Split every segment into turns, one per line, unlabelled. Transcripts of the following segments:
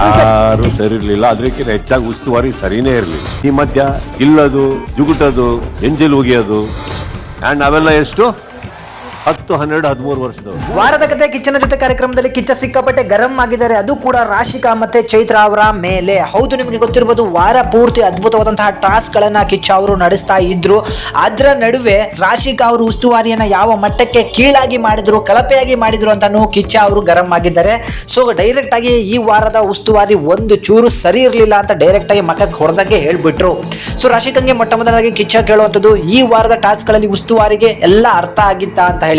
ಯಾರು ಸರಿ ಇರ್ಲಿಲ್ಲ, ಅದಕ್ಕಿಂತ ಹೆಚ್ಚಾಗಿ ಉಸ್ತುವಾರಿ ಸರಿನೇ ಇರ್ಲಿಲ್ಲ. ಈ ಮಧ್ಯ ಇಲ್ಲದು, ಜುಗುಟದು, ಎಂಜಲ್ ಉಗಿಯೋದು ಅಂಡ್ ಅವೆಲ್ಲ ಎಷ್ಟು 10, 12, 13 ವರ್ಷದವರು.
ವಾರದ ಕತೆ ಕಿಚ್ಚನ ಜೊತೆ ಕಾರ್ಯಕ್ರಮದಲ್ಲಿ ಕಿಚ್ಚ ಸಿಕ್ಕಾಪಟ್ಟೆ ಗರಂ ಆಗಿದ್ದಾರೆ, ಅದು ಕೂಡ ರಾಶಿಕಾ ಮತ್ತೆ ಚೈತ್ರ ಅವರ ಮೇಲೆ. ಹೌದು, ನಿಮಗೆ ಗೊತ್ತಿರಬಹುದು, ವಾರ ಪೂರ್ತಿ ಅದ್ಭುತವಾದಂತಹ ಟಾಸ್ಕ್ ಗಳನ್ನ ಕಿಚ್ಚ ಅವರು ನಡೆಸ್ತಾ ಇದ್ರು. ಅದರ ನಡುವೆ ರಾಶಿಕಾ ಅವರು ಉಸ್ತುವಾರಿಯನ್ನ ಯಾವ ಮಟ್ಟಕ್ಕೆ ಕೀಳಾಗಿ ಮಾಡಿದ್ರು, ಕಳಪೆಯಾಗಿ ಮಾಡಿದ್ರು ಅಂತಾನು ಕಿಚ್ಚ ಅವರು ಗರಂ ಆಗಿದ್ದಾರೆ. ಸೊ ಡೈರೆಕ್ಟ್ ಆಗಿ ಈ ವಾರದ ಉಸ್ತುವಾರಿ ಒಂದು ಚೂರು ಸರಿ ಇರಲಿಲ್ಲ ಅಂತ ಡೈರೆಕ್ಟ್ ಆಗಿ ಮಕ್ಕಕ್ಕೆ ಹೊಡೆದಾಗೆ ಹೇಳ್ಬಿಟ್ರು. ಸೊ ರಾಶಿಕಂಗೆ ಮೊಟ್ಟ ಮೊದಲಾಗಿ ಕಿಚ್ಚ ಕೇಳುವಂಥದ್ದು, ಈ ವಾರದ ಟಾಸ್ಕ್ ಗಳಲ್ಲಿ ಉಸ್ತುವಾರಿಗೆ ಎಲ್ಲ ಅರ್ಥ ಆಗಿತ್ತ ಅಂತ ಹೇಳಿ.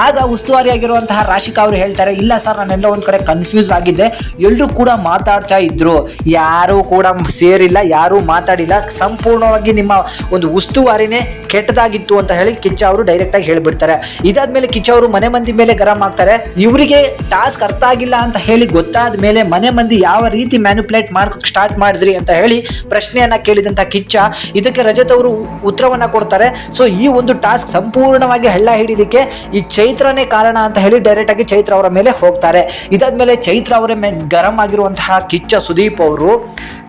ಆಗ ಉಸ್ತುವಾರಿ ಆಗಿರುವಂತಹ ರಾಶಿಕಾ ಅವರು ಹೇಳ್ತಾರೆ, ಇಲ್ಲ ಸರ್, ನಾನೆಲ್ಲ ಒಂದ್ ಕಡೆ ಕನ್ಫ್ಯೂಸ್ ಆಗಿದ್ದೆ, ಎಲ್ಲರೂ ಕೂಡ ಮಾತಾಡ್ತಾ ಇದ್ರು, ಯಾರು ಕೂಡ ಸೇರಿಲ್ಲ, ಯಾರು ಮಾತಾಡಿಲ್ಲ, ಸಂಪೂರ್ಣವಾಗಿ ನಿಮ್ಮ ಒಂದು ಉಸ್ತುವಾರಿನೇ ಕೆಟ್ಟದಾಗಿತ್ತು ಅಂತ ಹೇಳಿ ಕಿಚ್ಚ ಅವರು ಡೈರೆಕ್ಟ್ ಆಗಿ ಹೇಳ್ಬಿಡ್ತಾರೆ. ಇದಾದ್ಮೇಲೆ ಕಿಚ್ಚ ಅವರು ಮನೆ ಮಂದಿ ಮೇಲೆ ಗರಂ ಆಗ್ತಾರೆ. ಇವರಿಗೆ ಟಾಸ್ಕ್ ಅರ್ಥ ಆಗಿಲ್ಲ ಅಂತ ಹೇಳಿ ಗೊತ್ತಾದ ಮೇಲೆ ಮನೆ ಮಂದಿ ಯಾವ ರೀತಿ ಮ್ಯಾನಿಪುಲೇಟ್ ಮಾಡ್ಕೋಕ್ ಸ್ಟಾರ್ಟ್ ಮಾಡಿದ್ರಿ ಅಂತ ಹೇಳಿ ಪ್ರಶ್ನೆಯನ್ನ ಕೇಳಿದಂತ ಕಿಚ್ಚ ಇದಕ್ಕೆ ರಜತ್ ಅವರು ಉತ್ತರವನ್ನ ಕೊಡ್ತಾರೆ. ಸೊ ಈ ಒಂದು ಟಾಸ್ಕ್ ಸಂಪೂರ್ಣವಾಗಿ ಹಳ್ಳ ಹಿಡಿಲಿಕ್ಕೆ ಈ ಚೈತ್ರನೇ ಕಾರಣ ಅಂತ ಹೇಳಿ ಡೈರೆಕ್ಟ್ ಆಗಿ ಚೈತ್ರ ಅವರ ಮೇಲೆ ಹೋಗ್ತಾರೆ. ಇದಾದ್ಮೇಲೆ ಚೈತ್ರ ಅವರ ಗರಂ ಆಗಿರುವಂತಹ ಕಿಚ್ಚ ಸುದೀಪ್ ಅವರು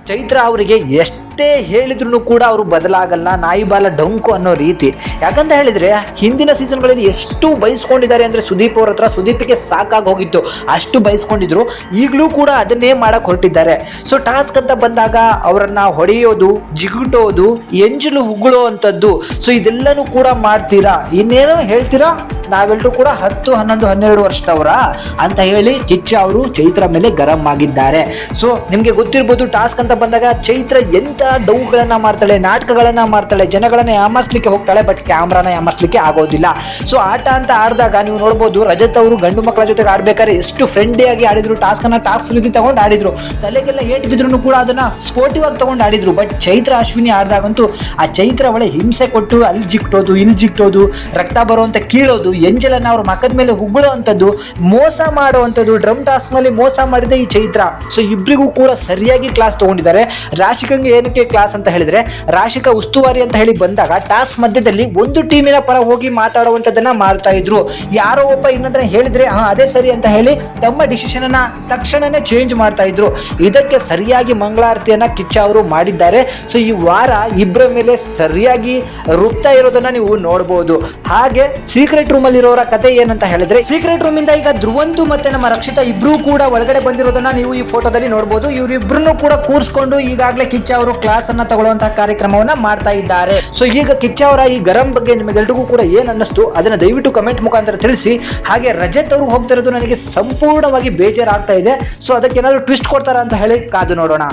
ಚೈತ್ರ ಅವರಿಗೆ ಎಷ್ಟೇ ಹೇಳಿದ್ರು ಕೂಡ ಅವರು ಬದಲಾಗಲ್ಲ, ನಾಯಿ ಬಾಲ ಡೊಂಕು ಅನ್ನೋ ರೀತಿ. ಯಾಕಂತ ಹೇಳಿದ್ರೆ ಹಿಂದಿನ ಸೀಸನ್ಗಳಲ್ಲಿ ಎಷ್ಟು ಬಯಸ್ಕೊಂಡಿದ್ದಾರೆ ಅಂದ್ರೆ ಸುದೀಪ್ ಅವ್ರ ಹತ್ರ, ಸುದೀಪಿಗೆ ಸಾಕಾಗಿ ಹೋಗಿತ್ತು, ಅಷ್ಟು ಬಯಸ್ಕೊಂಡಿದ್ರು. ಈಗಲೂ ಕೂಡ ಅದನ್ನೇ ಮಾಡಕ್ ಹೊರಟಿದ್ದಾರೆ. ಸೊ ಟಾಸ್ಕ್ ಅಂತ ಬಂದಾಗ ಅವರನ್ನ ಹೊಡೆಯೋದು, ಜಿಗುಟೋದು, ಎಂಜಲು ಉಗುಳೋ ಅಂಥದ್ದು, ಸೊ ಇದೆಲ್ಲನೂ ಕೂಡ ಮಾಡ್ತೀರಾ, ಇನ್ನೇನೋ ಹೇಳ್ತೀರಾ, ನಾವೆಲ್ಲರೂ ಕೂಡ 10, 11, 12 ವರ್ಷದವರ ಅಂತ ಹೇಳಿ ಕಿಚ್ಚ ಅವರು ಚೈತ್ರ ಮೇಲೆ ಗರಂ ಆಗಿದ್ದಾರೆ. ಸೊ ನಿಮ್ಗೆ ಗೊತ್ತಿರ್ಬೋದು, ಟಾಸ್ಕ್ ಅಂತ ಬಂದಾಗ ಚೈತ್ರ ಎಂತ ಡೌಗಳನ್ನ ಮಾಡ್ತಾಳೆ, ನಾಟಕಗಳನ್ನ ಮಾಡ್ತಾಳೆ, ಜನಗಳನ್ನ ಯಾಮರ್ಸ್ಲಿಕ್ಕೆ ಹೋಗ್ತಾಳೆ, ಬಟ್ ಕ್ಯಾಮ್ರಾನ ಯಾಮರ್ಸ್ಲಿಕ್ಕೆ ಆಗೋದಿಲ್ಲ. ಸೊ ಆಟ ಅಂತ ಆಡಿದಾಗ ನೀವು ನೋಡ್ಬೋದು, ರಜತ್ ಅವರು ಗಂಡು ಮಕ್ಕಳ ಜೊತೆಗೆ ಆಡ್ಬೇಕಾದ್ರೆ ಎಷ್ಟು ಫ್ರೆಂಡ್ಲಿ ಆಗಿ ಆಡಿದ್ರು, ಟಾಸ್ಕ್ ಅನ್ನ ಟಾಸ್ಕ್ ರೀತಿ ತಗೊಂಡು ಆಡಿದ್ರು, ತಲೆಗೆಲ್ಲ ಏಟ್ ಬಿದ್ರು ಕೂಡ ಅದನ್ನ ಸ್ಪೋರ್ಟಿವ್ ಆಗಿ ತಗೊಂಡು ಆಡಿದ್ರು. ಬಟ್ ಚೈತ್ರ ಅಶ್ವಿನಿ ಆಡಿದಾಗಂತೂ ಆ ಚೈತ್ರ ಒಳ್ಳೆ ಹಿಂಸೆ ಕೊಟ್ಟು ಅಲ್ಲಿ ಜಿಕ್ಟೋದು, ಇಲ್ಲಿ ಜಿಕ್ಟೋದು, ರಕ್ತ ಬರುವಂತ ಕೀಳೋದು, ಎಂಜಲನ್ನ ಅವ್ರ ಮಕ್ಕದ ಮೇಲೆ ಉಗುಳೋ ಅಂಥದ್ದು, ಮೋಸ ಮಾಡುವಂಥದ್ದು, ಡ್ರಮ್ ಟಾಸ್ಕ್ ನಲ್ಲಿ ಮೋಸ ಮಾಡಿದೆ ಈ ಚೈತ್ರ. ಸೊ ಇಬ್ಬರಿಗೂ ಕೂಡ ಸರಿಯಾಗಿ ಕ್ಲಾಸ್ ತಗೊಂಡಿದ್ದಾರೆ. ರಾಶಿಕಂಗೆ ಏನಕ್ಕೆ ಕ್ಲಾಸ್ ಅಂತ ಹೇಳಿದ್ರೆ, ರಾಶಿಕಾ ಉಸ್ತುವಾರಿ ಅಂತ ಹೇಳಿ ಬಂದಾಗ ಟಾಸ್ಕ್ ಮಧ್ಯದಲ್ಲಿ ಒಂದು ಟೀಮಿನ ಪರ ಹೋಗಿ ಮಾತಾಡುವಂಥದ್ದನ್ನ ಮಾಡ್ತಾ ಇದ್ರು. ಯಾರೋ ಒಬ್ಬ ಇನ್ನೊಂದನ್ನ ಹೇಳಿದ್ರೆ ಅದೇ ಸರಿ ಅಂತ ಹೇಳಿ ತಮ್ಮ ಡಿಸಿಷನ್ ಅನ್ನ ತಕ್ಷಣನೇ ಚೇಂಜ್ ಮಾಡ್ತಾ ಇದ್ರು. ಇದಕ್ಕೆ ಸರಿಯಾಗಿ ಮಂಗಳಾರತಿಯನ್ನ ಕಿಚ್ಚ ಅವರು ಮಾಡಿದ್ದಾರೆ. ಸೊ ಈ ವಾರ ಇಬ್ಬರ ಮೇಲೆ ಸರಿಯಾಗಿ ರುಬ್ತಾ ಇರೋದನ್ನ ನೀವು ನೋಡಬಹುದು. ಹಾಗೆ ಸೀಕ್ರೆಟ್ ರೂಮ್ ಅಲ್ಲಿ ಇರೋರ ಕತೆ ಏನಂತ ಹೇಳಿದ್ರೆ, ಸೀಕ್ರೆಟ್ ರೂಮ್ ಇಂದ ಈಗ ಧ್ರುವಂತು ಮತ್ತೆ ನಮ್ಮ ರಕ್ಷಿತಾ ಇಬ್ರು ಕೂಡ ಒಳಗಡೆ ಬಂದಿರೋದನ್ನ ನೀವು ಈ ಫೋಟೋದಲ್ಲಿ ನೋಡಬಹುದು. ಇವರಿಬ್ರು ಕೂಡ ಕೂರಿಸ್ಕೊಂಡು ಈಗಾಗಲೇ ಕಿಚ್ಚ ಅವರು ಕ್ಲಾಸ್ ಅನ್ನ ತಗೊಳ್ಳುವಂತಹ ಕಾರ್ಯಕ್ರಮವನ್ನ ಮಾಡ್ತಾ ಇದ್ದಾರೆ. ಸೊ ಈಗ ಕಿಚ್ಚ ಅವರ ಈ ಗರಂ ಬಗ್ಗೆ ನಿಮಗೆಲ್ರಿಗೂ ಕೂಡ ಏನ್ ಅನ್ನಿಸ್ತು ಅದನ್ನ ದಯವಿಟ್ಟು ಕಮೆಂಟ್ ಮುಖಾಂತರ ತಿಳಿಸಿ. ಹಾಗೆ ರಜತ್ ಅವರು ಹೋಗ್ತಿರೋದು ನನಗೆ ಸಂಪೂರ್ಣವಾಗಿ ಬೇಜಾರಾಗ್ತಾ ಇದೆ. ಸೊ ಅದಕ್ಕೆ ಏನಾದ್ರು ಟ್ವಿಸ್ಟ್ ಕೊಡ್ತಾರ ಅಂತ ಹೇಳಿ ಕಾದು ನೋಡೋಣ.